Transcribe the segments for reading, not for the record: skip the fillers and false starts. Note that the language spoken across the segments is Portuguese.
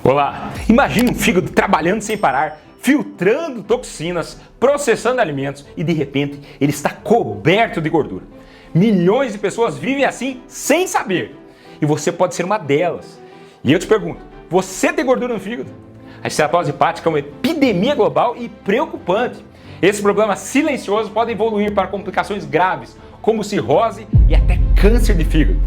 Olá! Imagine um fígado trabalhando sem parar, filtrando toxinas, processando alimentos e de repente ele está coberto de gordura. Milhões de pessoas vivem assim sem saber e você pode ser uma delas. E eu te pergunto, você tem gordura no fígado? A esteatose hepática é uma epidemia global e preocupante. Esse problema silencioso pode evoluir para complicações graves, como cirrose e até câncer de fígado.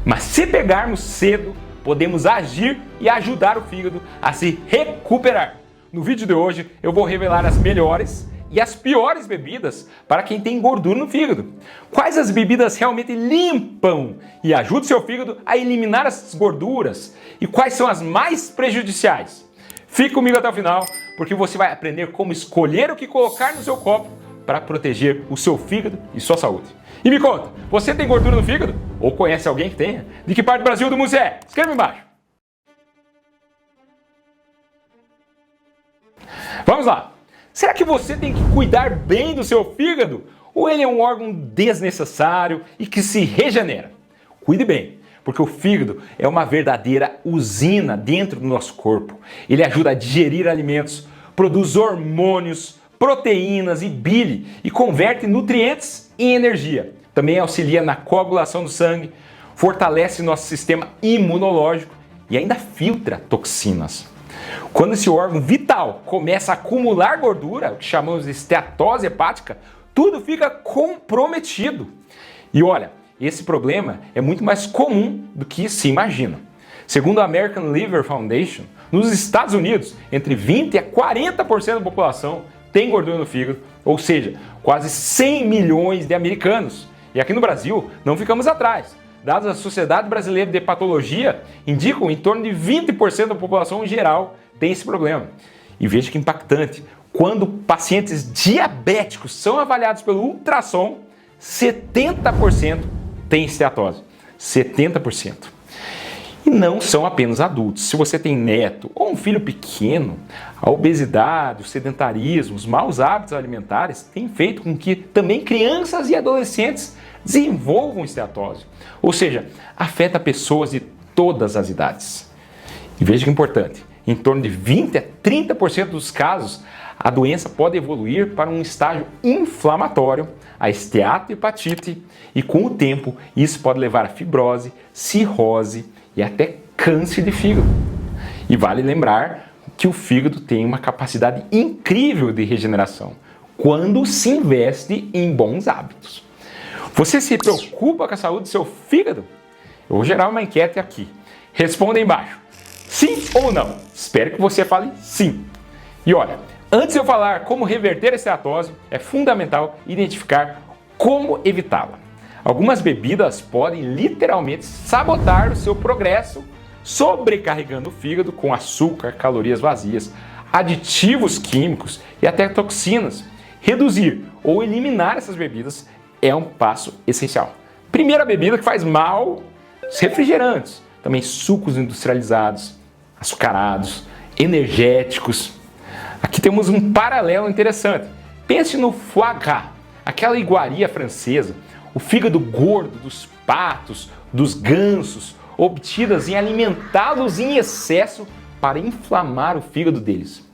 Mas se pegarmos cedo, podemos agir e ajudar o fígado a se recuperar. No vídeo de hoje eu vou revelar as melhores e as piores bebidas para quem tem gordura no fígado. Quais as bebidas realmente limpam e ajudam o seu fígado a eliminar essas gorduras e quais são as mais prejudiciais. Fique comigo até o final, porque você vai aprender como escolher o que colocar no seu copo para proteger o seu fígado e sua saúde. E me conta, você tem gordura no fígado? Ou conhece alguém que tenha? De que parte do Brasil do mundo você é? Escreve embaixo. Vamos lá. Será que você tem que cuidar bem do seu fígado? Ou ele é um órgão desnecessário e que se regenera? Cuide bem, porque o fígado é uma verdadeira usina dentro do nosso corpo. Ele ajuda a digerir alimentos, produz hormônios, proteínas e bile e converte nutrientes em energia. Também auxilia na coagulação do sangue, fortalece nosso sistema imunológico e ainda filtra toxinas. Quando esse órgão vital começa a acumular gordura, o que chamamos de esteatose hepática, tudo fica comprometido. E olha, esse problema é muito mais comum do que se imagina. Segundo a American Liver Foundation, nos Estados Unidos, entre 20% a 40% da população tem gordura no fígado, ou seja, quase 100 milhões de americanos. E aqui no Brasil, não ficamos atrás. Dados da Sociedade Brasileira de Hepatologia indicam em torno de 20% da população em geral tem esse problema. E veja que impactante, quando pacientes diabéticos são avaliados pelo ultrassom, 70% tem esteatose. 70%. E não são apenas adultos. Se você tem neto ou um filho pequeno, a obesidade, o sedentarismo, os maus hábitos alimentares têm feito com que também crianças e adolescentes desenvolvam esteatose. Ou seja, afeta pessoas de todas as idades. E veja que é importante, em torno de 20% a 30% dos casos, a doença pode evoluir para um estágio inflamatório, a esteatohepatite, e com o tempo isso pode levar a fibrose, cirrose e até câncer de fígado. E vale lembrar que o fígado tem uma capacidade incrível de regeneração quando se investe em bons hábitos. Você se preocupa com a saúde do seu fígado? Eu vou gerar uma enquete aqui. Responda aí embaixo. Sim ou não? Espero que você fale sim. E olha, antes de eu falar como reverter a esteatose, é fundamental identificar como evitá-la. Algumas bebidas podem literalmente sabotar o seu progresso, sobrecarregando o fígado com açúcar, calorias vazias, aditivos químicos e até toxinas. Reduzir ou eliminar essas bebidas é um passo essencial. Primeira bebida que faz mal, os refrigerantes, também sucos industrializados, açucarados, energéticos. Aqui temos um paralelo interessante. Pense no foie gras, aquela iguaria francesa, o fígado gordo dos patos, dos gansos, obtidas em alimentá-los em excesso para inflamar o fígado deles.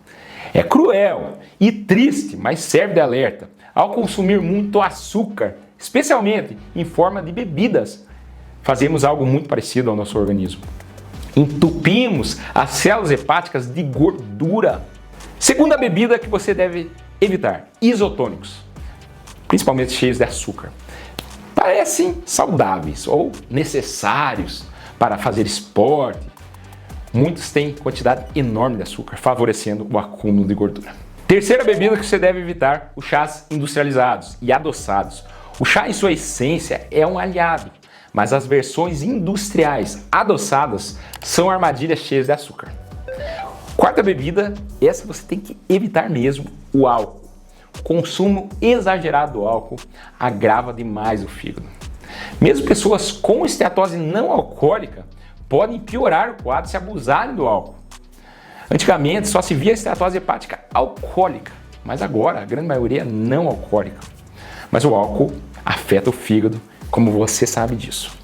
É cruel e triste, mas serve de alerta. Ao consumir muito açúcar, especialmente em forma de bebidas, fazemos algo muito parecido ao nosso organismo. Entupimos as células hepáticas de gordura. Segunda bebida que você deve evitar, isotônicos, principalmente cheios de açúcar. Parecem saudáveis ou necessários para fazer esporte. Muitos têm quantidade enorme de açúcar, favorecendo o acúmulo de gordura. Terceira bebida que você deve evitar, os chás industrializados e adoçados. O chá, em sua essência, é um aliado, mas as versões industriais adoçadas são armadilhas cheias de açúcar. Quarta bebida, essa você tem que evitar mesmo, o álcool. O consumo exagerado do álcool agrava demais o fígado. Mesmo pessoas com esteatose não alcoólica podem piorar o quadro se abusarem do álcool. Antigamente só se via esteatose hepática alcoólica, mas agora a grande maioria é não alcoólica. Mas o álcool afeta o fígado, como você sabe disso.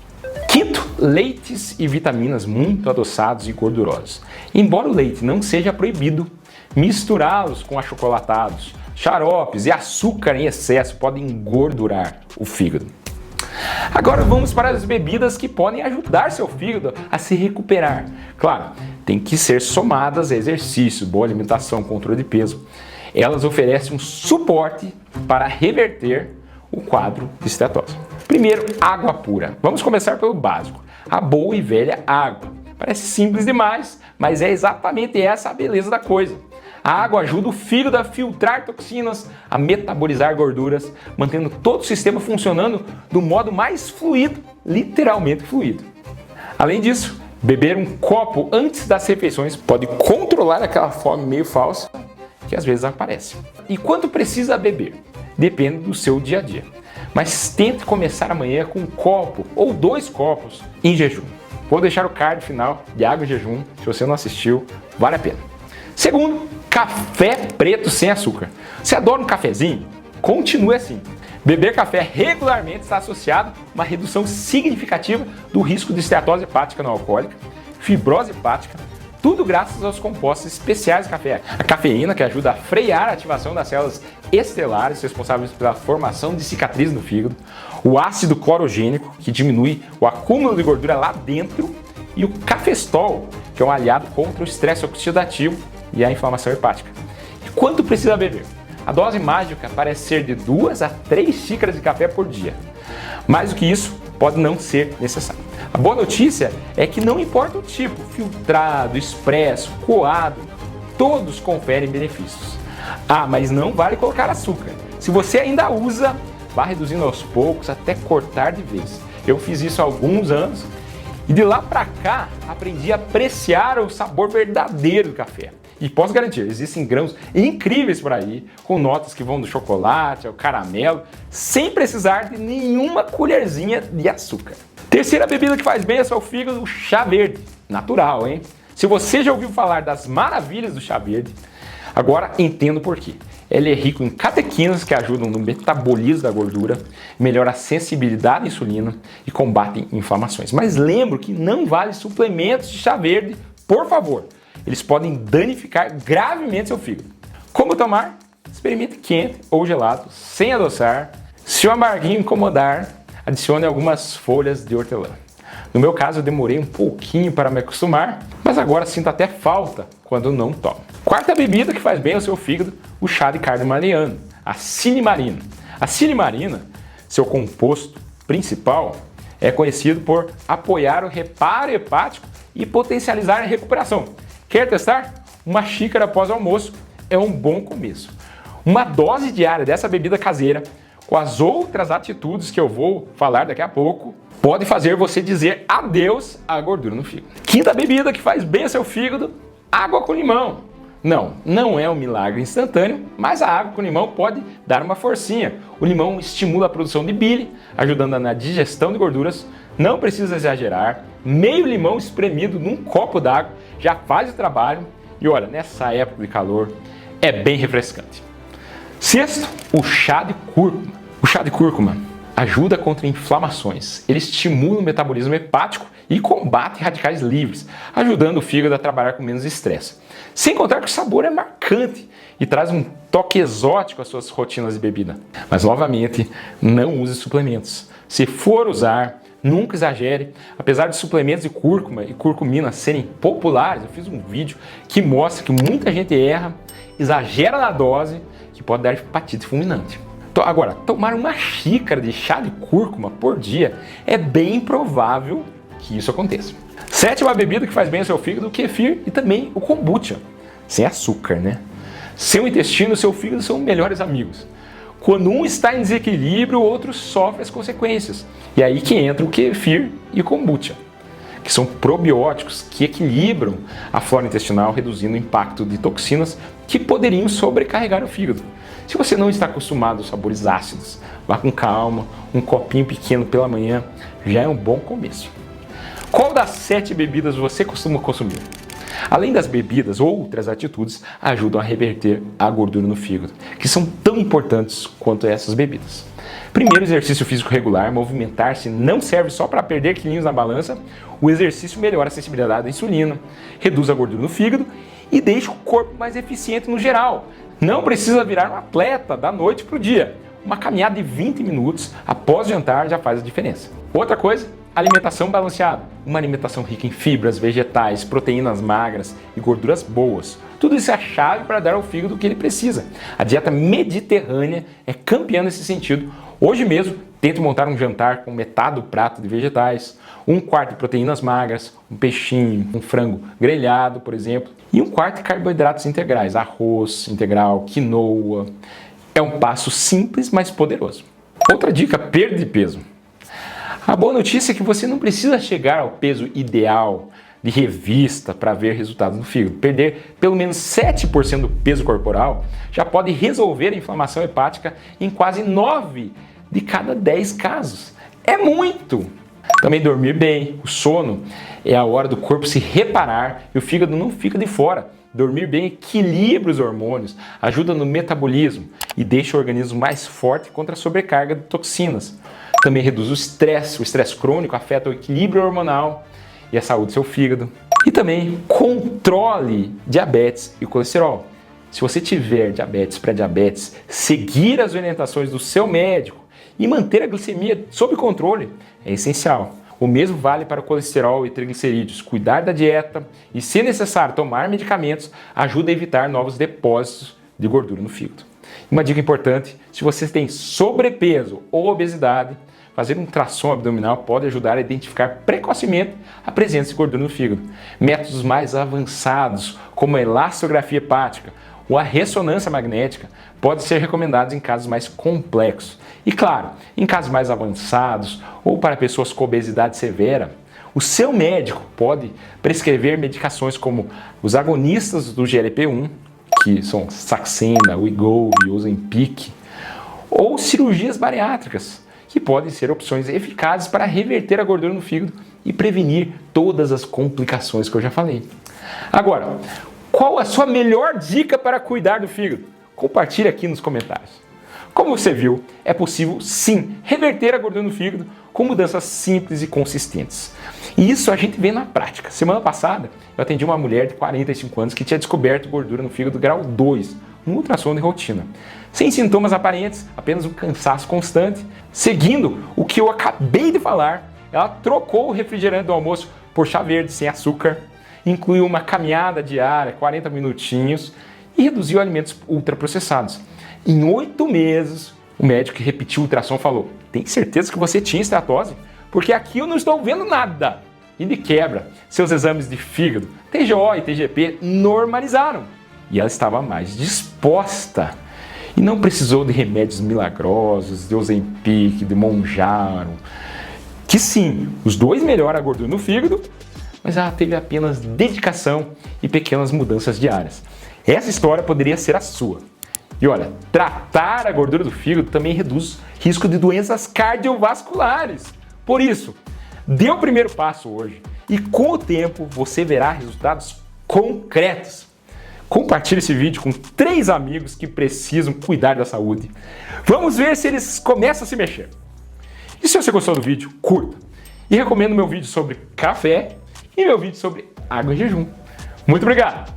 Quinto leites e vitaminas muito adoçados e gordurosos. Embora o leite não seja proibido, misturá-los com achocolatados, xaropes e açúcar em excesso podem engordurar o fígado. Agora vamos para as bebidas que podem ajudar seu fígado a se recuperar. Claro, tem que ser somadas a exercício, boa alimentação, controle de peso. Elas oferecem um suporte para reverter o quadro de estetose. Primeiro, água pura. Vamos começar pelo básico. A boa e velha água. Parece simples demais, mas é exatamente essa a beleza da coisa. A água ajuda o fígado a filtrar toxinas, a metabolizar gorduras, mantendo todo o sistema funcionando do modo mais fluido, literalmente fluido. Além disso, beber um copo antes das refeições pode controlar aquela fome meio falsa que às vezes aparece. E quanto precisa beber? Depende do seu dia a dia. Mas tente começar amanhã com um copo ou 2 copos em jejum. Vou deixar o card final de água em jejum, se você não assistiu, vale a pena. Segundo, café preto sem açúcar. Você adora um cafezinho? Continue assim. Beber café regularmente está associado a uma redução significativa do risco de esteatose hepática não alcoólica, fibrose hepática, tudo graças aos compostos especiais do café. A cafeína, que ajuda a frear a ativação das células estelares responsáveis pela formação de cicatrizes no fígado, o ácido clorogênico, que diminui o acúmulo de gordura lá dentro, e o cafestol, que é um aliado contra o estresse oxidativo e a inflamação hepática. E quanto precisa beber? A dose mágica parece ser de 2 a 3 xícaras de café por dia. Mais do que isso, pode não ser necessário. A boa notícia é que não importa o tipo, filtrado, expresso, coado, todos conferem benefícios. Ah, mas não vale colocar açúcar. Se você ainda usa, vá reduzindo aos poucos até cortar de vez. Eu fiz isso há alguns anos e de lá para cá aprendi a apreciar o sabor verdadeiro do café. E posso garantir, existem grãos incríveis por aí, com notas que vão do chocolate ao caramelo, sem precisar de nenhuma colherzinha de açúcar. Terceira bebida que faz bem ao seu fígado, o chá verde. Natural, hein? Se você já ouviu falar das maravilhas do chá verde, agora entenda o porquê. Ele é rico em catequinas que ajudam no metabolismo da gordura, melhora a sensibilidade à insulina e combatem inflamações. Mas lembro que não vale suplementos de chá verde, por favor. Eles podem danificar gravemente seu fígado. Como tomar? Experimente quente ou gelado, sem adoçar. Se o amarguinho incomodar, adicione algumas folhas de hortelã. No meu caso, eu demorei um pouquinho para me acostumar, mas agora sinto até falta quando não tomo. Quarta bebida que faz bem ao seu fígado, o chá de carne mariano, a silimarina. A silimarina, seu composto principal, é conhecido por apoiar o reparo hepático e potencializar a recuperação. Quer testar? Uma xícara após o almoço é um bom começo. Uma dose diária dessa bebida caseira, com as outras atitudes que eu vou falar daqui a pouco, pode fazer você dizer adeus à gordura no fígado. Quinta bebida que faz bem ao seu fígado, água com limão. Não é um milagre instantâneo, mas a água com limão pode dar uma forcinha. O limão estimula a produção de bile, ajudando na digestão de gorduras. Não precisa exagerar, meio limão espremido num copo d'água já faz o trabalho e olha, nessa época de calor é bem refrescante. Sexto, o chá de cúrcuma. O chá de cúrcuma ajuda contra inflamações, ele estimula o metabolismo hepático e combate radicais livres, ajudando o fígado a trabalhar com menos estresse. Sem contar que o sabor é marcante e traz um toque exótico às suas rotinas de bebida. Mas novamente, não use suplementos. Se for usar, nunca exagere. Apesar de suplementos de cúrcuma e curcumina serem populares, eu fiz um vídeo que mostra que muita gente erra, exagera na dose, que pode dar hepatite fulminante. Agora, tomar uma xícara de chá de cúrcuma por dia é bem provável que isso aconteça. Sétima bebida que faz bem ao seu fígado, o kefir e também o kombucha. Sem açúcar, né? Seu intestino e seu fígado são melhores amigos. Quando um está em desequilíbrio, o outro sofre as consequências. E aí que entra o kefir e o kombucha, que são probióticos que equilibram a flora intestinal, reduzindo o impacto de toxinas que poderiam sobrecarregar o fígado. Se você não está acostumado aos sabores ácidos, vá com calma, um copinho pequeno pela manhã já é um bom começo. Qual das 7 bebidas você costuma consumir? Além das bebidas, outras atitudes ajudam a reverter a gordura no fígado, que são tão importantes quanto essas bebidas. Primeiro, exercício físico regular. Movimentar-se não serve só para perder quilinhos na balança. O exercício melhora a sensibilidade à insulina, reduz a gordura no fígado e deixa o corpo mais eficiente no geral. Não precisa virar um atleta da noite para o dia. Uma caminhada de 20 minutos após jantar já faz a diferença. Outra coisa, alimentação balanceada. Uma alimentação rica em fibras, vegetais, proteínas magras e gorduras boas. Tudo isso é a chave para dar ao fígado o que ele precisa. A dieta mediterrânea é campeã nesse sentido. Hoje mesmo, tente montar um jantar com metade do prato de vegetais, um quarto de proteínas magras, um peixinho, um frango grelhado, por exemplo, e um quarto de carboidratos integrais, arroz integral, quinoa. É um passo simples, mas poderoso. Outra dica, perda de peso. A boa notícia é que você não precisa chegar ao peso ideal de revista para ver resultados no fígado. Perder pelo menos 7% do peso corporal já pode resolver a inflamação hepática em quase 9 de cada 10 casos. É muito! Também dormir bem. O sono é a hora do corpo se reparar e o fígado não fica de fora. Dormir bem equilibra os hormônios, ajuda no metabolismo e deixa o organismo mais forte contra a sobrecarga de toxinas. Também reduz o estresse crônico afeta o equilíbrio hormonal e a saúde do seu fígado. E também controle diabetes e colesterol. Se você tiver diabetes, pré-diabetes, seguir as orientações do seu médico e manter a glicemia sob controle é essencial. O mesmo vale para o colesterol e triglicerídeos. Cuidar da dieta e, se necessário, tomar medicamentos ajuda a evitar novos depósitos de gordura no fígado. Uma dica importante, se você tem sobrepeso ou obesidade, fazer um ultrassom abdominal pode ajudar a identificar precocemente a presença de gordura no fígado. Métodos mais avançados, como a elastografia hepática ou a ressonância magnética, podem ser recomendados em casos mais complexos. E claro, em casos mais avançados ou para pessoas com obesidade severa, o seu médico pode prescrever medicações como os agonistas do GLP-1, que são Saxenda, Wegovy, Ozempic, ou cirurgias bariátricas, que podem ser opções eficazes para reverter a gordura no fígado e prevenir todas as complicações que eu já falei. Agora, qual a sua melhor dica para cuidar do fígado? Compartilhe aqui nos comentários. Como você viu, é possível sim reverter a gordura no fígado com mudanças simples e consistentes. E isso a gente vê na prática. Semana passada, eu atendi uma mulher de 45 anos que tinha descoberto gordura no fígado grau 2, um ultrassom de rotina. Sem sintomas aparentes, apenas um cansaço constante. Seguindo o que eu acabei de falar, ela trocou o refrigerante do almoço por chá verde sem açúcar, incluiu uma caminhada diária, 40 minutinhos, e reduziu alimentos ultraprocessados. Em 8 meses, o médico que repetiu o ultrassom falou: tem certeza que você tinha esteatose? Porque aqui eu não estou vendo nada. E de quebra, seus exames de fígado, TGO e TGP, normalizaram. E ela estava mais disposta. E não precisou de remédios milagrosos, de Ozempic, de Mounjaro. Que sim, os dois melhoram a gordura no fígado, mas ela teve apenas dedicação e pequenas mudanças diárias. Essa história poderia ser a sua. E olha, tratar a gordura do fígado também reduz risco de doenças cardiovasculares. Por isso, dê o primeiro passo hoje e com o tempo você verá resultados concretos. Compartilhe esse vídeo com 3 amigos que precisam cuidar da saúde. Vamos ver se eles começam a se mexer. E se você gostou do vídeo, curta. E recomendo meu vídeo sobre café e meu vídeo sobre água em jejum. Muito obrigado!